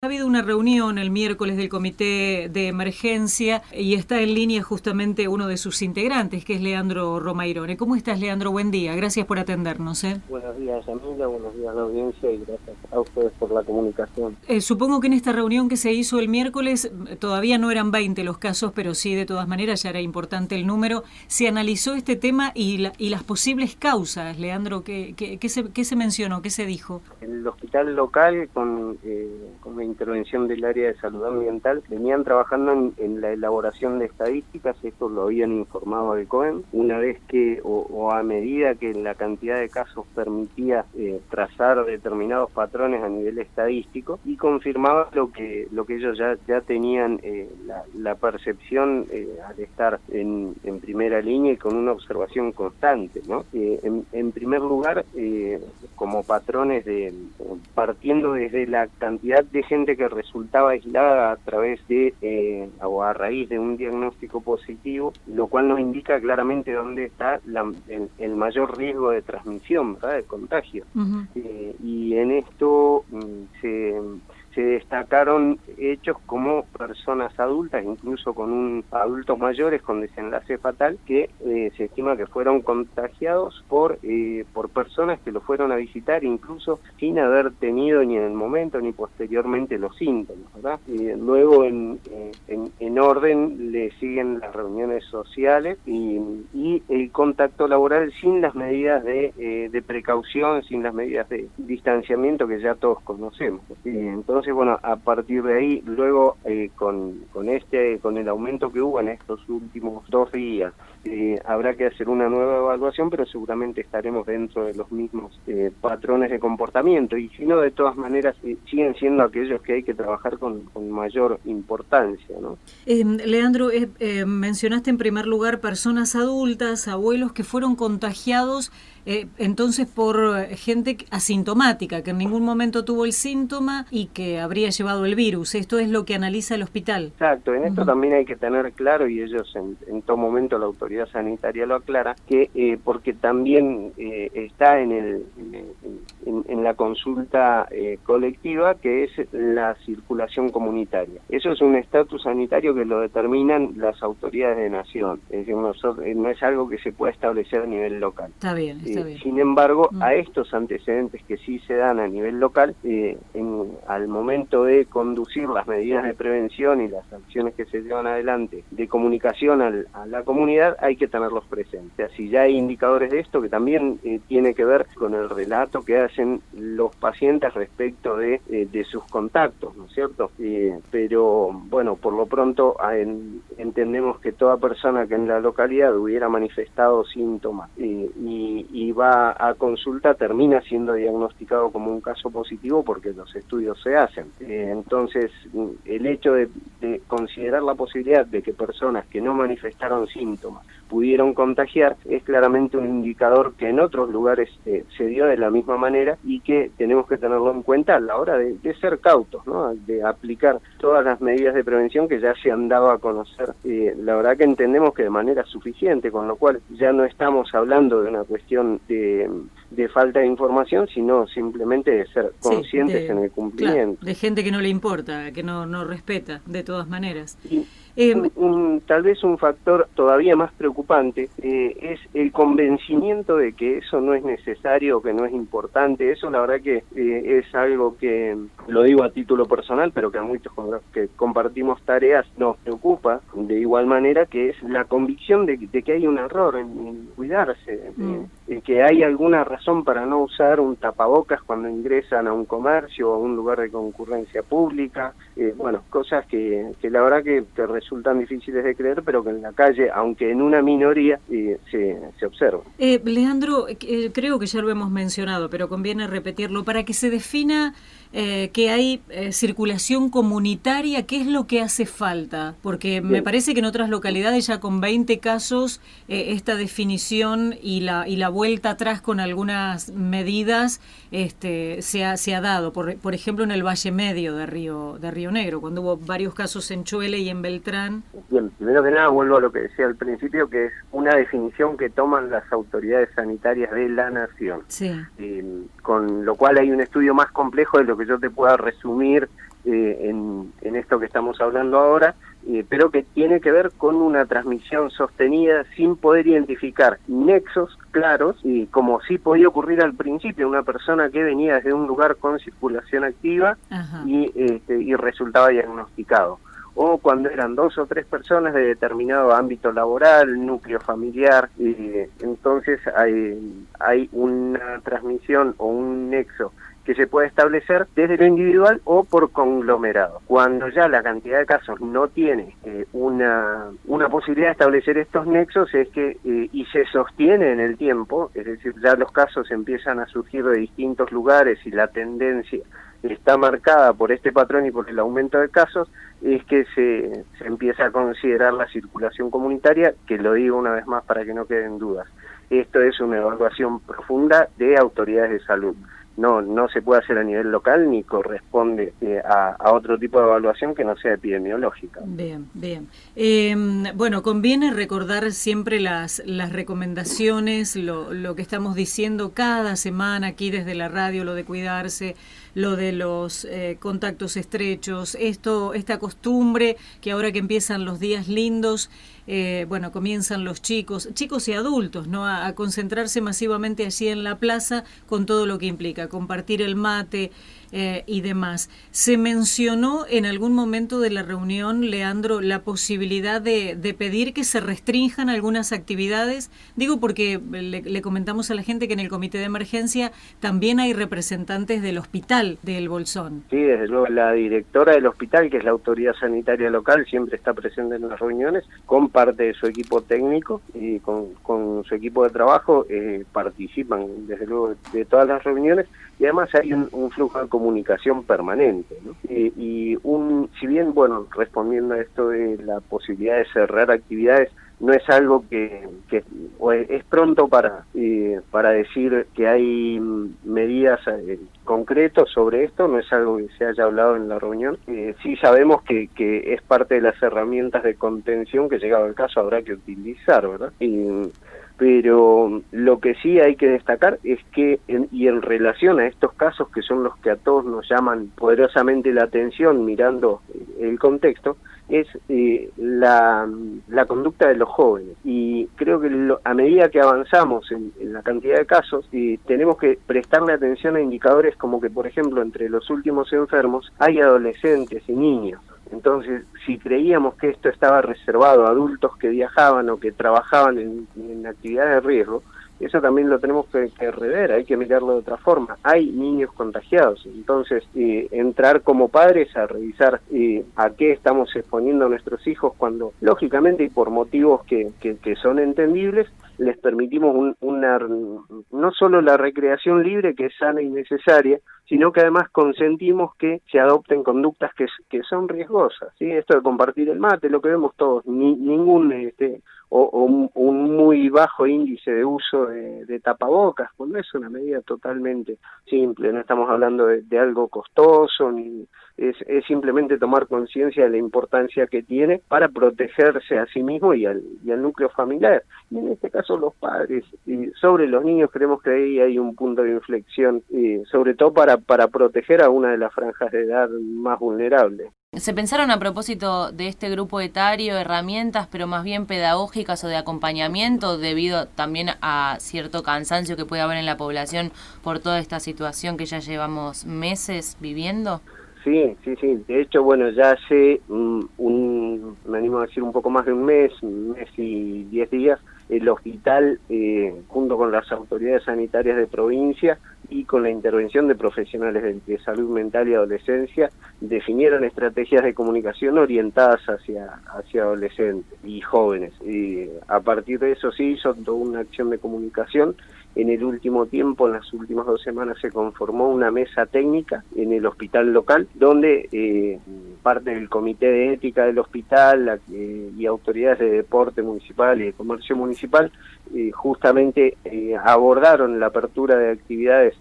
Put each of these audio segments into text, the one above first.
Ha habido una reunión el miércoles del Comité de Emergencia y está en línea justamente uno de sus integrantes, que es Leandro Romairone. ¿Cómo estás, Leandro? Buen día. Gracias por atendernos. Buenos días, Emilia, buenos días a la audiencia y gracias a ustedes por la comunicación. Supongo que en esta reunión que se hizo el miércoles, todavía no eran 20 los casos, pero sí, de todas maneras, ya era importante el número. Se analizó este tema y las posibles causas, Leandro. ¿Qué se mencionó? ¿Qué se dijo? El hospital local, con la intervención del área de salud ambiental, venían trabajando en la elaboración de estadísticas. Esto lo habían informado al COEM. Una vez que, o a medida que la cantidad de casos permitía trazar determinados patrones a nivel estadístico, y confirmaba lo que ellos ya tenían la percepción al estar en primera línea y con una observación constante, ¿no? En primer lugar, como patrones partiendo desde la cantidad de gente que resultaba aislada a través de o a raíz de un diagnóstico positivo, lo cual nos indica claramente dónde está el mayor riesgo de transmisión, ¿verdad?, de contagio. Y en esto se destacaron hechos como personas adultas, incluso con adultos mayores con desenlace fatal, que se estima que fueron contagiados por personas que lo fueron a visitar, incluso sin haber tenido ni en el momento ni posteriormente los síntomas, ¿verdad? Luego en orden le siguen las reuniones sociales y el contacto laboral sin las medidas de precaución, sin las medidas de distanciamiento que ya todos conocemos. Entonces, bueno, a partir de ahí, luego con el aumento que hubo en estos últimos 2 días, habrá que hacer una nueva evaluación, pero seguramente estaremos dentro de los mismos patrones de comportamiento, y si no, de todas maneras, siguen siendo aquellos que hay que trabajar con mayor importancia, ¿no? Leandro, mencionaste en primer lugar personas adultas, abuelos que fueron contagiados, entonces por gente asintomática, que en ningún momento tuvo el síntoma y que habría llevado el virus. Esto es lo que analiza el hospital. Exacto, en esto también hay que tener claro, y ellos en todo momento la autoridad sanitaria lo aclara, que porque también está en la consulta colectiva, que es la circulación comunitaria. Eso es un estatus sanitario que lo determinan las autoridades de nación, es decir, no es algo que se pueda establecer a nivel local. Está bien, está bien. Sin embargo, a estos antecedentes que sí se dan a nivel local, al momento de conducir las medidas de prevención y las acciones que se llevan adelante de comunicación a la comunidad, hay que tenerlos presentes. Así ya hay indicadores de esto que también tiene que ver con el relato que hacen los pacientes respecto de sus contactos, ¿no es cierto? Pero bueno, por lo pronto entendemos que toda persona que en la localidad hubiera manifestado síntomas y va a consulta termina siendo diagnosticado como un caso positivo, porque los estudios se hacen. Entonces, el hecho de considerar la posibilidad de que personas que no manifestaron síntomas pudieron contagiar es claramente un indicador que en otros lugares se dio de la misma manera, y que tenemos que tenerlo en cuenta a la hora de ser cautos, ¿no?, de aplicar todas las medidas de prevención que ya se han dado a conocer. La verdad que entendemos que de manera suficiente, con lo cual ya no estamos hablando de una cuestión de falta de información, sino simplemente de ser conscientes en el cumplimiento. Claro, de gente que no le importa, que no respeta, de todas maneras. Tal vez un factor todavía más preocupante es el convencimiento de que eso no es necesario, que no es importante. Eso la verdad que es algo que, lo digo a título personal, pero que a muchos con los que compartimos tareas nos preocupa de igual manera, que es la convicción de que hay un error en cuidarse, que hay alguna razón para no usar un tapabocas cuando ingresan a un comercio o a un lugar de concurrencia pública. Bueno, cosas que la verdad que resultan difíciles de creer, pero que en la calle, aunque en una minoría, se observan. Leandro, creo que ya lo hemos mencionado, pero conviene repetirlo, para que se defina que hay circulación comunitaria, ¿qué es lo que hace falta? Porque me parece que en otras localidades ya con 20 casos esta definición y la vuelta atrás con algunas medidas se ha dado. Por ejemplo, en el Valle Medio de Río Negro, cuando hubo varios casos en Chuele y en Beltrán. Bien, primero que nada vuelvo a lo que decía al principio, que es una definición que toman las autoridades sanitarias de la nación. Sí. Con lo cual hay un estudio más complejo de lo que yo te pueda resumir en esto que estamos hablando ahora, pero que tiene que ver con una transmisión sostenida sin poder identificar nexos claros, como sí podía ocurrir al principio, una persona que venía desde un lugar con circulación activa y resultaba diagnosticado, o cuando eran 2 o 3 personas de determinado ámbito laboral, núcleo familiar, entonces hay una transmisión o un nexo que se puede establecer desde lo individual o por conglomerado. Cuando ya la cantidad de casos no tiene una posibilidad de establecer estos nexos, es que y se sostiene en el tiempo, es decir, ya los casos empiezan a surgir de distintos lugares y la tendencia está marcada por este patrón y por el aumento de casos, es que se empieza a considerar la circulación comunitaria, que lo digo una vez más para que no queden dudas. Esto es una evaluación profunda de autoridades de salud. No se puede hacer a nivel local ni corresponde a otro tipo de evaluación que no sea epidemiológica. Bien. Bueno, conviene recordar siempre las recomendaciones, lo que estamos diciendo cada semana aquí desde la radio, lo de cuidarse, lo de los contactos estrechos, esta costumbre que ahora que empiezan los días lindos, comienzan los chicos y adultos, ¿no? A concentrarse masivamente allí en la plaza con todo lo que implica, compartir el mate y demás. ¿Se mencionó en algún momento de la reunión, Leandro, la posibilidad de pedir que se restrinjan algunas actividades? Digo porque le comentamos a la gente que en el comité de emergencia también hay representantes del hospital de El Bolsón. Sí, desde luego la directora del hospital, que es la autoridad sanitaria local, siempre está presente en las reuniones, con parte de su equipo técnico y con su equipo de trabajo, participan desde luego de todas las reuniones, y además hay un flujo de comunicación permanente, ¿no? Si bien, respondiendo a esto de la posibilidad de cerrar actividades, no es algo que es pronto para decir que hay medidas concretas sobre esto, no es algo que se haya hablado en la reunión. Sí sabemos que es parte de las herramientas de contención que, llegado el caso, habrá que utilizar, ¿verdad? Pero lo que sí hay que destacar es que, en relación a estos casos que son los que a todos nos llaman poderosamente la atención mirando el contexto, es la conducta de los jóvenes. Y creo que a medida que avanzamos en la cantidad de casos, tenemos que prestarle atención a indicadores como que, por ejemplo, entre los últimos enfermos hay adolescentes y niños. Entonces, si creíamos que esto estaba reservado a adultos que viajaban o que trabajaban en actividades de riesgo, eso también lo tenemos que rever, hay que mirarlo de otra forma. Hay niños contagiados, entonces entrar como padres a revisar a qué estamos exponiendo a nuestros hijos cuando, lógicamente y por motivos que son entendibles, les permitimos no solo la recreación libre, que es sana y necesaria, sino que además consentimos que se adopten conductas que son riesgosas, ¿sí? Esto de compartir el mate, lo que vemos todos, ningún un muy bajo índice de uso de tapabocas, cuando es una medida totalmente simple, no estamos hablando de algo costoso, es simplemente tomar conciencia de la importancia que tiene para protegerse a sí mismo y al núcleo familiar, y en este caso los padres. Y sobre los niños creemos que ahí hay un punto de inflexión, sobre todo para proteger a una de las franjas de edad más vulnerables. ¿Se pensaron, a propósito de este grupo etario, herramientas, pero más bien pedagógicas o de acompañamiento, debido también a cierto cansancio que puede haber en la población por toda esta situación que ya llevamos meses viviendo? Sí. De hecho, ya hace me animo a decir un poco más de un mes y 10 días, el hospital, junto con las autoridades sanitarias de provincia y con la intervención de profesionales de salud mental y adolescencia, definieron estrategias de comunicación orientadas hacia adolescentes y jóvenes. Y a partir de eso sí hizo toda una acción de comunicación. En el último tiempo, en las últimas 2 semanas, se conformó una mesa técnica en el hospital local, donde parte del comité de ética del hospital y autoridades de deporte municipal y de comercio municipal justamente abordaron la apertura de actividades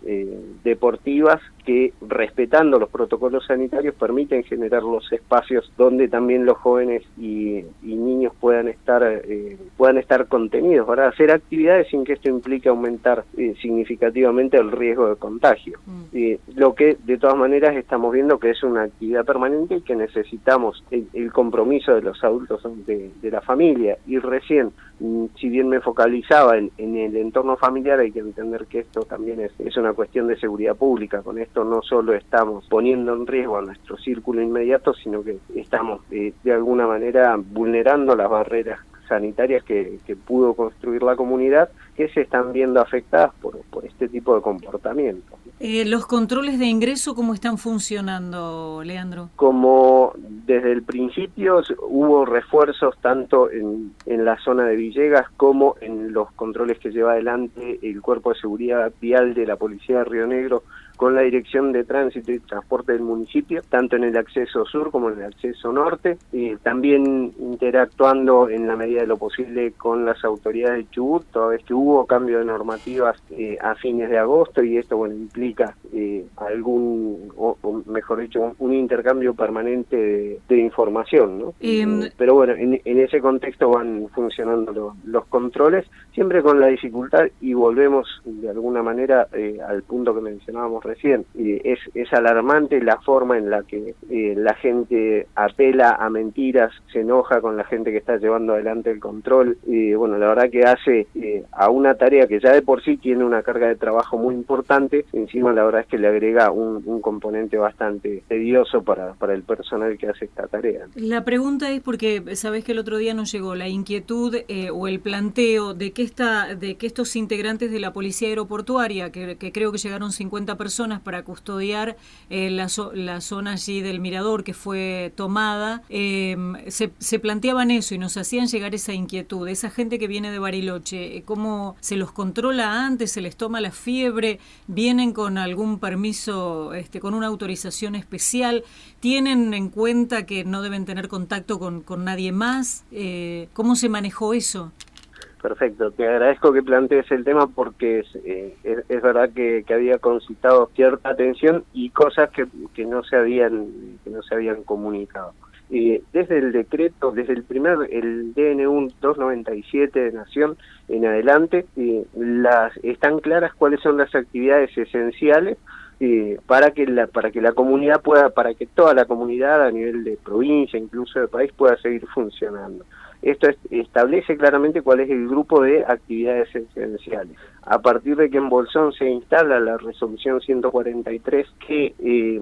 deportivas que, respetando los protocolos sanitarios, permiten generar los espacios donde también los jóvenes y niños puedan estar contenidos, para hacer actividades sin que esto implique aumentar significativamente el riesgo de contagio. Lo que de todas maneras estamos viendo que es una actividad permanente y que necesitamos el compromiso de los adultos de la familia. Y recién, si bien me focalizaba en el entorno familiar, hay que entender que esto también es una cuestión de seguridad pública. Con esto no solo estamos poniendo en riesgo a nuestro círculo inmediato, sino que estamos de alguna manera vulnerando las barreras sanitarias que pudo construir la comunidad, que se están viendo afectadas por este tipo de comportamiento. ¿Los controles de ingreso cómo están funcionando, Leandro? Como desde el principio hubo refuerzos tanto en la zona de Villegas como en los controles que lleva adelante el Cuerpo de Seguridad Vial de la Policía de Río Negro con la Dirección de Tránsito y Transporte del municipio, tanto en el acceso sur como en el acceso norte, también interactuando en la medida de lo posible con las autoridades de Chubut, toda vez que hubo cambio de normativas a fines de agosto, y esto implica mejor dicho, un intercambio permanente de información, ¿no? Pero bueno, en ese contexto van funcionando los controles, siempre con la dificultad, y volvemos de alguna manera al punto que mencionábamos recién. Es alarmante la forma en la que la gente apela a mentiras, se enoja con la gente que está llevando adelante el control. Bueno, la verdad que hace a una tarea que ya de por sí tiene una carga de trabajo muy importante, encima la verdad es que le agrega un componente bastante tedioso para el personal que hace esta tarea. La pregunta es porque sabés que el otro día nos llegó la inquietud o el planteo de que estos integrantes de la Policía Aeroportuaria, que creo que llegaron 50 personas para custodiar la zona allí del Mirador que fue tomada, se planteaban eso y nos hacían llegar esa inquietud. Esa gente que viene de Bariloche, ¿cómo se los controla antes? ¿Se les toma la fiebre? ¿Vienen con algún permiso, con una autorización especial? ¿Tienen en cuenta que no deben tener contacto con nadie más? ¿Cómo se manejó eso? Perfecto, te agradezco que plantees el tema porque es verdad que había concitado cierta atención y cosas que no se habían comunicado. Desde el decreto, desde el DNU 297 de Nación en adelante, están claras cuáles son las actividades esenciales para que la comunidad para que toda la comunidad a nivel de provincia, incluso de país, pueda seguir funcionando. Esto establece claramente cuál es el grupo de actividades esenciales. A partir de que en Bolsón se instala la resolución 143 que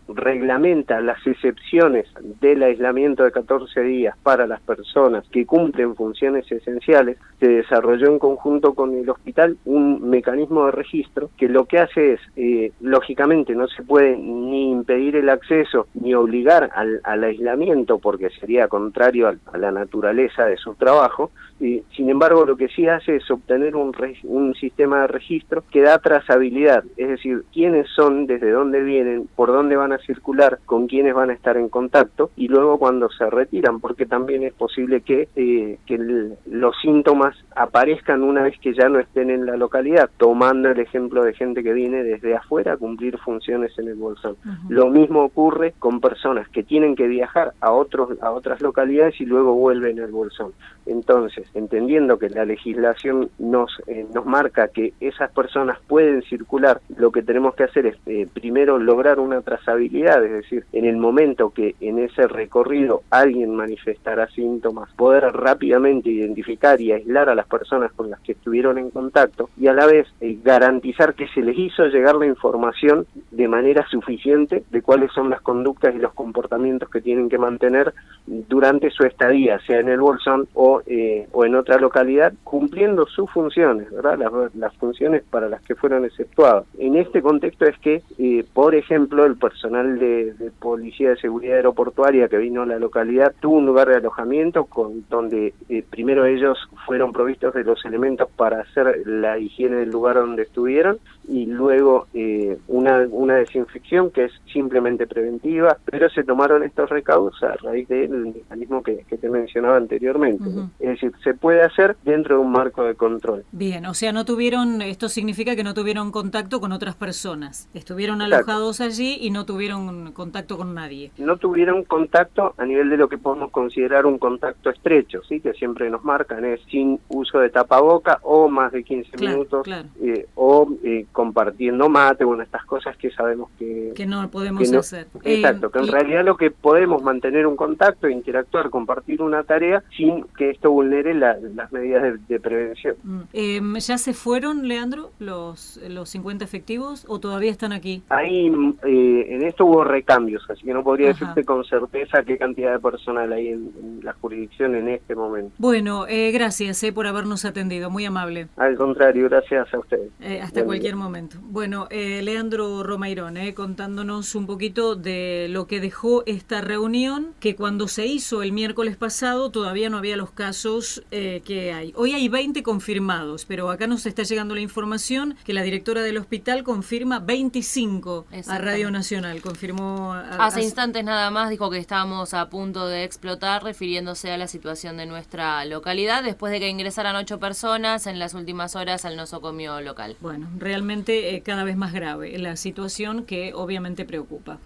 reglamenta las excepciones del aislamiento de 14 días para las personas que cumplen funciones esenciales, se desarrolló en conjunto con el hospital un mecanismo de registro que lo que hace es, lógicamente no se puede ni impedir el acceso ni obligar al aislamiento porque sería contrario a la naturaleza de su trabajo. Sin embargo, lo que sí hace es obtener un sistema de registro que da trazabilidad, es decir, quiénes son, desde dónde vienen, por dónde van a circular, con quiénes van a estar en contacto, y luego cuando se retiran, porque también es posible que los síntomas aparezcan una vez que ya no estén en la localidad, tomando el ejemplo de gente que viene desde afuera a cumplir funciones en el Bolsón. Lo mismo ocurre con personas que tienen que viajar a otras localidades y luego vuelven al Bolsón. Entonces, entendiendo que la legislación nos marca que esas personas pueden circular, lo que tenemos que hacer es primero lograr una trazabilidad, es decir, en el momento que en ese recorrido alguien manifestará síntomas, poder rápidamente identificar y aislar a las personas con las que estuvieron en contacto, y a la vez garantizar que se les hizo llegar la información de manera suficiente de cuáles son las conductas y los comportamientos que tienen que mantener durante su estadía, sea en el Bolsón o en otra localidad, cumpliendo sus funciones, ¿verdad? las funciones para las que fueron exceptuados. En este contexto es que, por ejemplo, el personal de Policía de Seguridad Aeroportuaria que vino a la localidad tuvo un lugar de alojamiento donde primero ellos fueron provistos de los elementos para hacer la higiene del lugar donde estuvieron, y luego una desinfección que es simplemente preventiva, pero se tomaron estos recaudos a raíz del mecanismo que te mencionaba anteriormente. Es decir, se puede hacer dentro de un marco de control. Bien, o sea, esto significa que no tuvieron contacto con otras personas, estuvieron alojados allí y no tuvieron contacto con nadie. No tuvieron contacto a nivel de lo que podemos considerar un contacto estrecho, ¿sí? Que siempre nos marcan, es sin uso de tapaboca o más de 15 minutos, o compartiendo mate, bueno, estas cosas que sabemos que no podemos hacer. Exacto, que en realidad lo que podemos mantener un contacto, interactuar, compartir una tarea sin que esto vulnere las medidas de prevención. ¿Ya se fueron, Leandro, los 50 efectivos o todavía están aquí? Ahí en esto hubo recambios, así que no podría decirte con certeza qué cantidad de personal hay en la jurisdicción en este momento. Bueno, gracias por habernos atendido, muy amable. Al contrario, gracias a ustedes. Hasta cualquier momento. Bueno, Leandro Romairón, contándonos un poquito de lo que dejó esta reunión, que cuando se hizo el miércoles pasado todavía no había los casos que hay. Hoy hay 20 confirmados, pero acá nos está llegando la información que la directora del hospital confirma 25 a Radio Nacional. Confirmó hace instantes nada más, dijo que estábamos a punto de explotar, refiriéndose a la situación de nuestra localidad, después de que ingresaran 8 personas en las últimas horas al nosocomio local. Bueno, realmente cada vez más grave la situación, que obviamente preocupa.